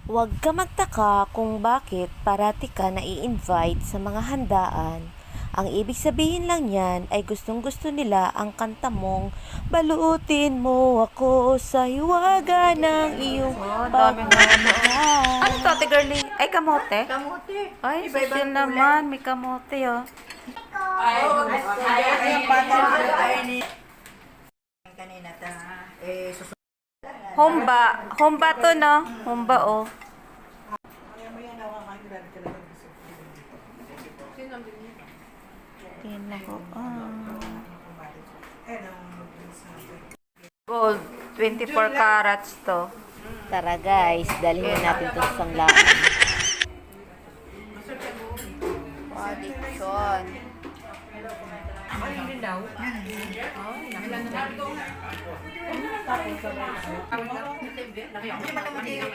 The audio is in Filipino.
Huwag ka magtaka kung bakit parati ka nai-invite sa mga handaan. Ang ibig sabihin lang yan ay gustong-gusto nila ang kanta mong balutin mo ako sa hiwaga ng iyong pagmamahal. Ano to, Ate Girlie? Ay, kamote? Kamote. Ay, Iba-ibang social kulay. naman. May kamote, oh. Ay, bata tayo ni kanina ta. Susunod. Humba. Humba to, no? Humba, oh. Tingnan ko. Gold. 24 carats to. Tara guys, dalhin na natin ito sa sanglaan. Addiction.